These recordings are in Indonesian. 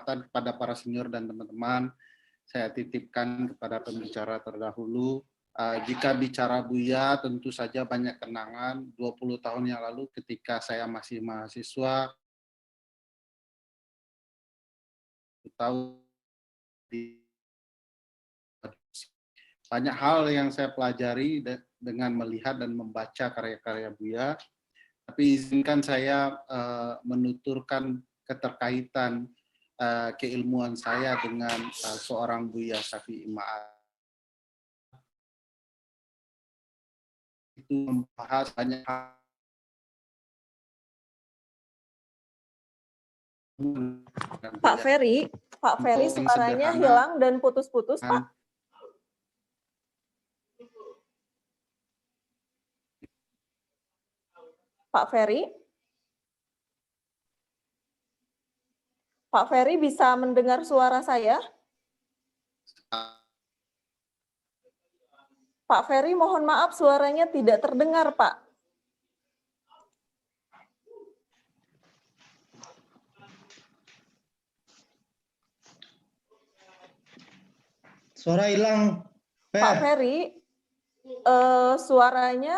kesempatan kepada para senior dan teman-teman, saya titipkan kepada pembicara terdahulu. Jika bicara Buya, tentu saja banyak kenangan 20 tahun yang lalu ketika saya masih mahasiswa, tahu banyak hal yang saya pelajari dengan melihat dan membaca karya-karya Buya. Tapi izinkan saya menuturkan keterkaitan keilmuan saya dengan seorang Buya Syafi'i Ma'arif. Itu membahas banyak hal. Pak Ferry suaranya hilang dan putus-putus, Pak. Pak Ferry bisa mendengar suara saya? Pak Ferry, mohon maaf suaranya tidak terdengar, Pak. Suara hilang. Pak Ferry, suaranya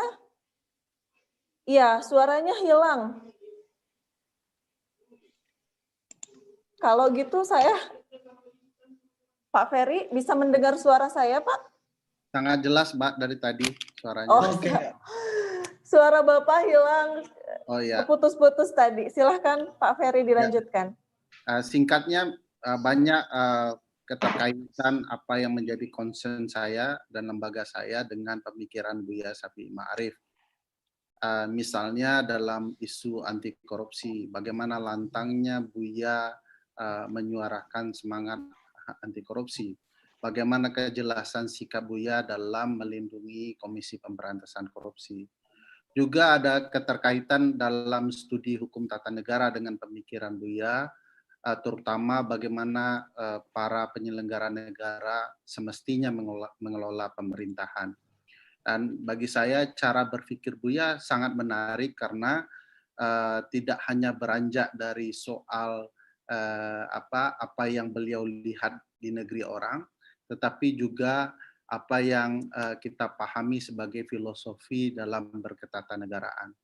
hilang. Kalau gitu Pak Ferry bisa mendengar suara saya, Pak? Sangat jelas, Mbak, dari tadi suaranya. Oh, suara Bapak hilang, putus-putus tadi. Silahkan Pak Ferry dilanjutkan. Singkatnya, banyak keterkaitan apa yang menjadi concern saya dan lembaga saya dengan pemikiran Buya Syafi'i Ma'arif. Misalnya dalam isu anti korupsi, bagaimana lantangnya Buya menyuarakan semangat anti korupsi, bagaimana kejelasan sikap Buya dalam melindungi Komisi Pemberantasan Korupsi. Juga ada keterkaitan dalam studi hukum tata negara dengan pemikiran Buya, terutama bagaimana para penyelenggara negara semestinya mengelola pemerintahan. Dan bagi saya cara berpikir Buya sangat menarik karena tidak hanya beranjak dari soal apa yang beliau lihat di negeri orang, tetapi juga apa yang kita pahami sebagai filosofi dalam berketatanegaraan.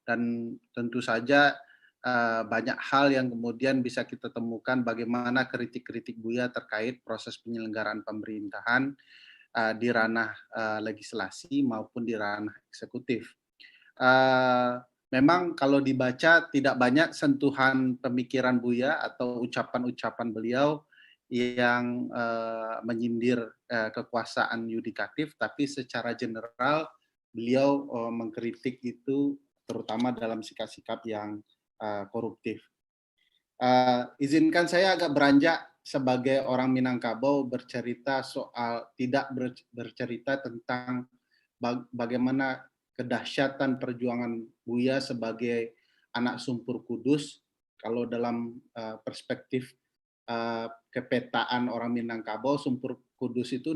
Dan tentu saja banyak hal yang kemudian bisa kita temukan bagaimana kritik-kritik Buya terkait proses penyelenggaraan pemerintahan di ranah legislasi maupun di ranah eksekutif. Memang kalau dibaca tidak banyak sentuhan pemikiran Buya atau ucapan-ucapan beliau yang menyindir kekuasaan yudikatif, tapi secara general beliau mengkritik itu terutama dalam sikap-sikap yang koruptif. Izinkan saya agak beranjak sebagai orang Minangkabau tidak bercerita tentang bagaimana kedahsyatan perjuangan Buya sebagai anak Sumpur Kudus. Kalau dalam perspektif kepetaan orang Minangkabau, Sumpur Kudus itu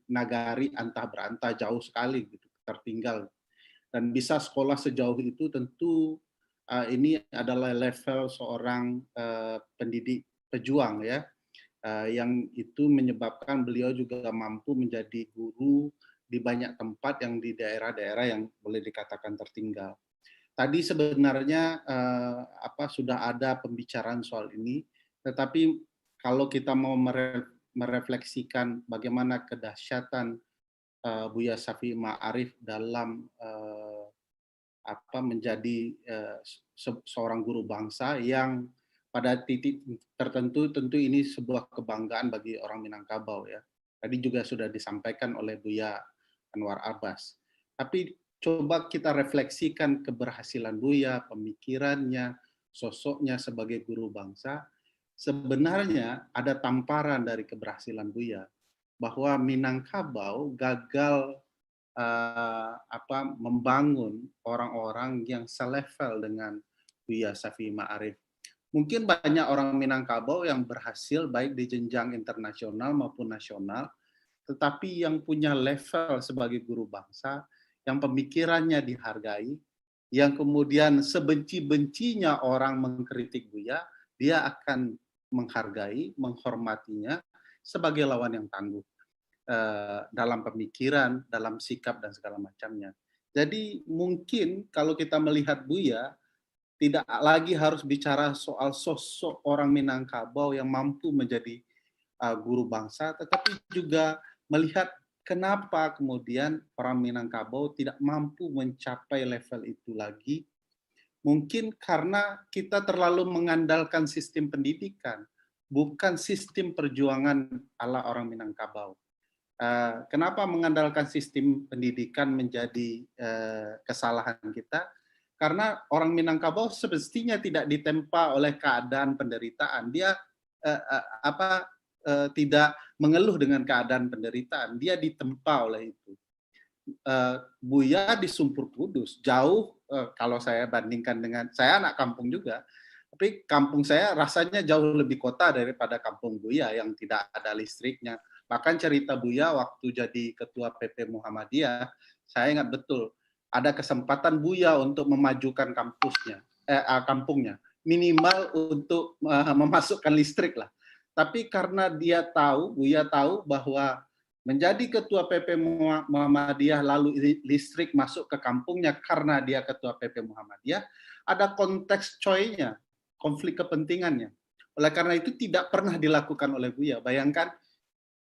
nagari antah berantah, jauh sekali gitu, tertinggal. Dan bisa sekolah sejauh itu tentu ini adalah level seorang pendidik pejuang ya, yang itu menyebabkan beliau juga mampu menjadi guru di banyak tempat yang di daerah-daerah yang boleh dikatakan tertinggal. Tadi sebenarnya sudah ada pembicaraan soal ini, tetapi kalau kita mau merefleksikan bagaimana kedahsyatan Buya Syafi'i Ma'arif dalam menjadi seorang guru bangsa yang pada titik tertentu tentu ini sebuah kebanggaan bagi orang Minangkabau ya. Tadi juga sudah disampaikan oleh Buya Anwar Abbas. Tapi coba kita refleksikan keberhasilan Buya, pemikirannya, sosoknya sebagai guru bangsa. Sebenarnya ada tamparan dari keberhasilan Buya bahwa Minangkabau gagal membangun orang-orang yang selevel dengan Buya Syafi'i Ma'arif. Mungkin banyak orang Minangkabau yang berhasil baik di jenjang internasional maupun nasional, tetapi yang punya level sebagai guru bangsa, yang pemikirannya dihargai, yang kemudian sebenci-bencinya orang mengkritik Buya, dia akan menghargai, menghormatinya sebagai lawan yang tangguh dalam pemikiran, dalam sikap dan segala macamnya. Jadi mungkin kalau kita melihat Buya, tidak lagi harus bicara soal sosok orang Minangkabau yang mampu menjadi guru bangsa, tetapi juga melihat kenapa kemudian orang Minangkabau tidak mampu mencapai level itu lagi. Mungkin karena kita terlalu mengandalkan sistem pendidikan, bukan sistem perjuangan ala orang Minangkabau. Kenapa mengandalkan sistem pendidikan menjadi kesalahan kita? Karena orang Minangkabau semestinya tidak ditempa oleh keadaan penderitaan. Dia tidak mengeluh dengan keadaan penderitaan. Dia ditempa oleh itu. Buya di Sumpur Kudus jauh, kalau saya bandingkan dengan, saya anak kampung juga, tapi kampung saya rasanya jauh lebih kota daripada kampung Buya yang tidak ada listriknya. Bahkan cerita Buya waktu jadi ketua PP Muhammadiyah, saya ingat betul ada kesempatan Buya untuk memajukan kampungnya, minimal untuk memasukkan listrik lah. Tapi karena Buya tahu bahwa menjadi ketua PP Muhammadiyah lalu listrik masuk ke kampungnya karena dia ketua PP Muhammadiyah, ada konteks coy-nya, konflik kepentingannya. Oleh karena itu tidak pernah dilakukan oleh Buya. Bayangkan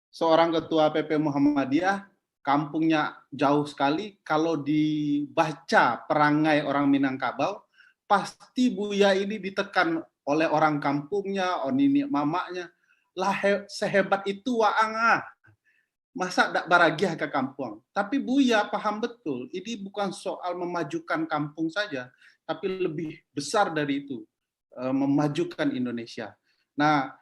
seorang ketua PP Muhammadiyah, kampungnya jauh sekali, kalau dibaca perangai orang Minangkabau, pasti Buya ini ditekan oleh orang kampungnya, nini mamanya, lah sehebat itu waang masa tidak baragiah ke kampung. Tapi Buya paham betul, ini bukan soal memajukan kampung saja, tapi lebih besar dari itu, memajukan Indonesia. Nah,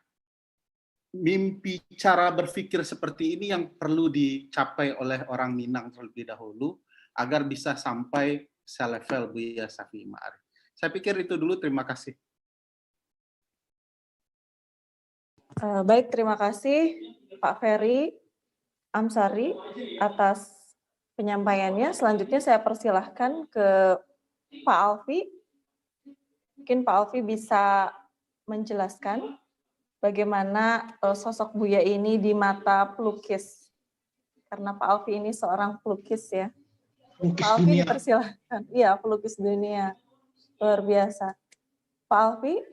mimpi cara berpikir seperti ini yang perlu dicapai oleh orang Minang terlebih dahulu, agar bisa sampai selevel Buya Syafi'i Ma'arif. Saya pikir itu dulu, terima kasih. Baik, terima kasih Pak Ferry Amsari atas penyampaiannya. Selanjutnya saya persilahkan ke Pak Alfi. Mungkin Pak Alfi bisa menjelaskan bagaimana sosok Buya ini di mata pelukis. Karena Pak Alfi ini seorang pelukis ya. Pelukis Pak Alfi dipersilahkan. Iya, pelukis dunia. Luar biasa. Pak Alfi,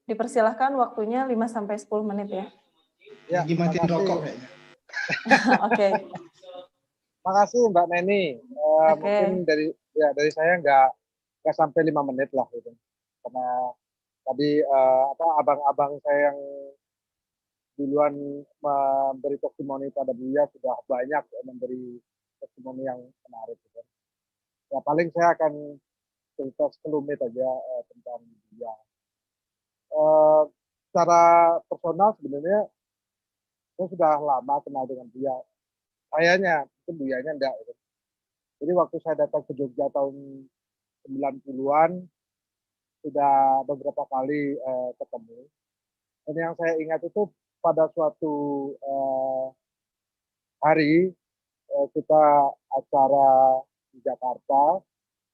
dipersilahkan waktunya 5-10 menit ya. Ya, matiin rokok kayaknya. Oke. Makasih Mbak Neni. Mungkin dari saya nggak sampai 5 menit lah gitu. Karena tadi abang-abang saya yang duluan memberi testimoni pada Buya sudah banyak memberi testimoni yang menarik gitu. Ya paling saya akan cerita sekelumit aja tentang Buya. Secara personal sebenarnya saya sudah lama kenal dengan Buya. Sayanya, itu Buyanya enggak. Gitu. Jadi waktu saya datang ke Jogja tahun 90-an, sudah beberapa kali ketemu. Dan yang saya ingat itu pada suatu hari kita acara di Jakarta,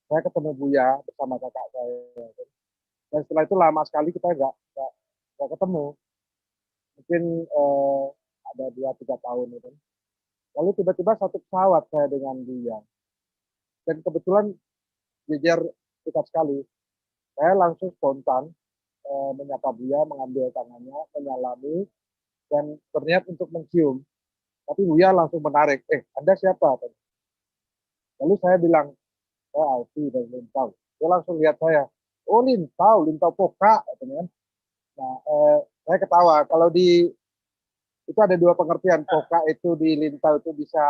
saya ketemu Buya bersama kakak saya. Dan setelah itu lama sekali kita nggak ketemu. Mungkin ada 2-3 tahun itu. Lalu tiba-tiba satu pesawat saya dengan Buya. Dan kebetulan jejer dekat sekali. Saya langsung spontan menyapa Buya, mengambil tangannya, menyalami, dan berniat untuk mencium. Tapi Buya langsung menarik, Anda siapa? Lalu saya bilang, saya Alfi dari Lintau. Dia langsung lihat saya, oh Lintau Poka. Nah, saya ketawa. Kalau itu ada 2 pengertian. Poka itu di Lintau itu bisa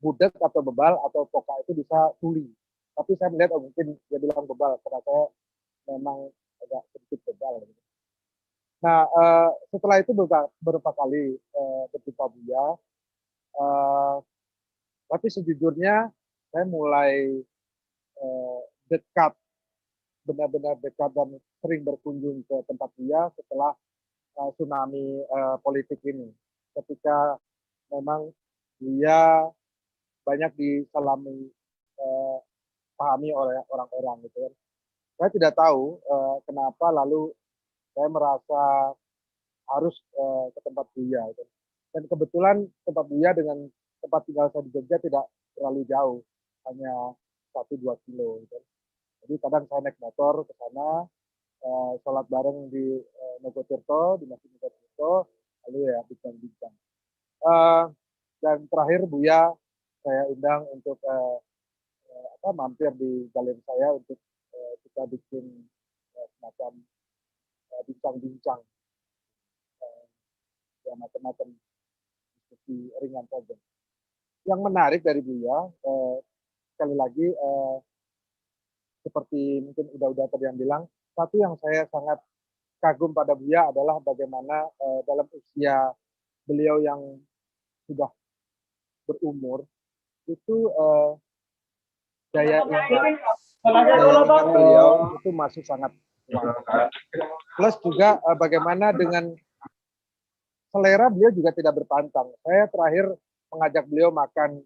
budek atau bebal, atau poka itu bisa tuli. Tapi saya melihat mungkin dia bilang bebal, karena saya memang agak sedikit bebal. Nah, setelah itu beberapa kali berjumpa Buya. Tapi sejujurnya saya mulai dekat, benar-benar dekat dan sering berkunjung ke tempat Buya setelah tsunami politik ini. Ketika memang Buya banyak pahami oleh orang-orang gitu kan. Saya tidak tahu kenapa lalu saya merasa harus ke tempat Buya. Gitu. Dan kebetulan tempat Buya dengan tempat tinggal saya di Jogja tidak terlalu jauh, hanya 1-2 kilo. Gitu. Jadi kadang saya naik motor ke sana, sholat bareng di Nogotirto, di Masjid Nogotirto, lalu ya bincang-bincang. Dan terakhir Buya saya undang untuk mampir di galeri saya untuk kita bikin semacam bincang-bincang ya macam-macam diskusi ringan saja. Yang menarik dari Buya, sekali lagi seperti mungkin udah tadi yang bilang, satu yang saya sangat kagum pada Buya adalah bagaimana dalam usia beliau yang sudah berumur itu daya ingat beliau itu masih sangat kuat. Plus juga bagaimana dengan selera beliau juga tidak berpantang. Saya terakhir mengajak beliau makan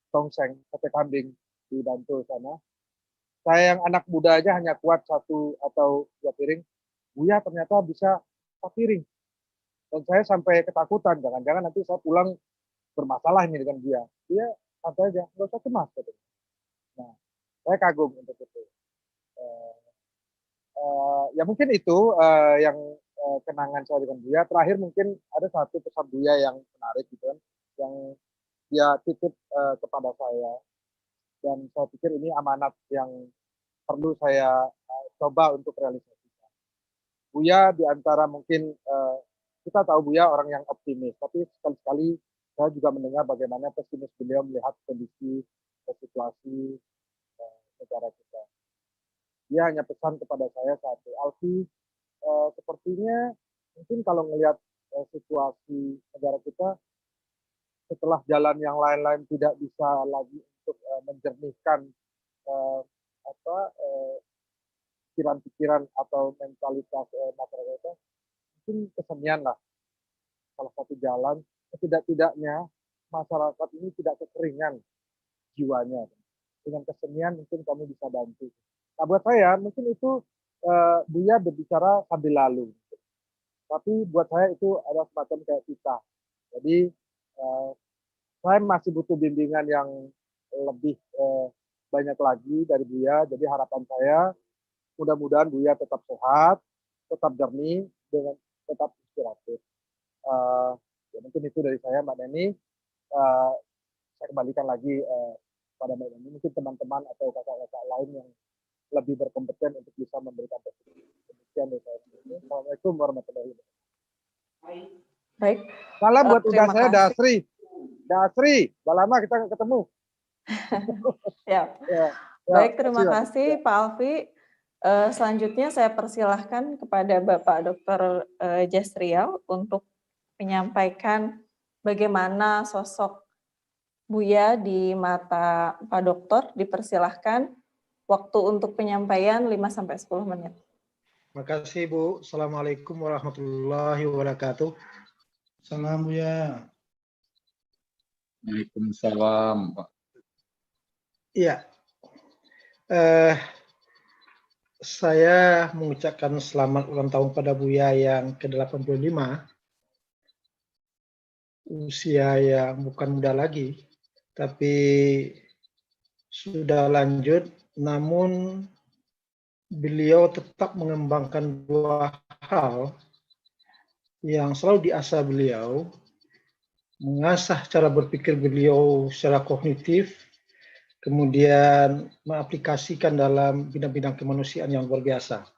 tongseng, sate kambing di Bantul sana. Saya yang anak muda aja hanya kuat 1 atau 2 piring. Buya ternyata bisa 4 piring. Dan saya sampai ketakutan, jangan-jangan nanti saya pulang bermasalah ini dengan dia. Dia santai aja, nggak usah cemas. Gitu. Nah, saya kagum untuk itu. Ya mungkin itu yang kenangan saya dengan Buya. Terakhir mungkin ada satu pesan Buya yang menarik gitu kan, yang dia titip kepada saya. Dan saya pikir ini amanat yang perlu saya coba untuk realisasikan. Buya di antara mungkin kita tahu Buya orang yang optimis, tapi sekali-sekali saya juga mendengar bagaimana pesimis beliau melihat kondisi situasi negara kita. Dia hanya pesan kepada saya satu, Alfi, sepertinya mungkin kalau melihat situasi negara kita, setelah jalan yang lain-lain tidak bisa lagi untuk menjernihkan pikiran-pikiran atau mentalitas masyarakat kita, mungkin kesenian lah salah satu jalan. Setidak-tidaknya masyarakat ini tidak kekeringan jiwanya. Dengan kesenian mungkin kami bisa bantu. Nah buat saya mungkin itu Buya berbicara sambil lalu. Tapi buat saya itu adalah semacam kayak kita. Jadi saya masih butuh bimbingan yang lebih banyak lagi dari Buya. Jadi harapan saya mudah-mudahan Buya tetap sehat, tetap jernih, dengan tetap inspiratif. Ya mungkin itu dari saya Mbak Neni. Saya kembalikan lagi pada Mbak Neni. Mungkin teman-teman atau kakak-kakak lain yang lebih berkompeten untuk bisa memberikan perspektif. Demikian dari saya. Assalamualaikum warahmatullahi wabarakatuh. Baik. Salam buat udah saya Dasri. Dasri, udah lama kita nggak ketemu. Ya. Baik, terima kasih Pak Alfi. Selanjutnya saya persilahkan kepada Bapak Dr. Jasriel untuk menyampaikan bagaimana sosok Buya di mata Pak Dokter. Dipersilahkan waktu untuk penyampaian 5-10 menit. Terima kasih Bu. Assalamualaikum warahmatullahi wabarakatuh. Salam Buya. Waalaikumsalam Pak. Iya. Saya mengucapkan selamat ulang tahun pada Buya yang ke-85. Usia yang bukan muda lagi, tapi sudah lanjut, namun beliau tetap mengembangkan 2 hal yang selalu diasah beliau, mengasah cara berpikir beliau secara kognitif, kemudian mengaplikasikan dalam bidang-bidang kemanusiaan yang luar biasa.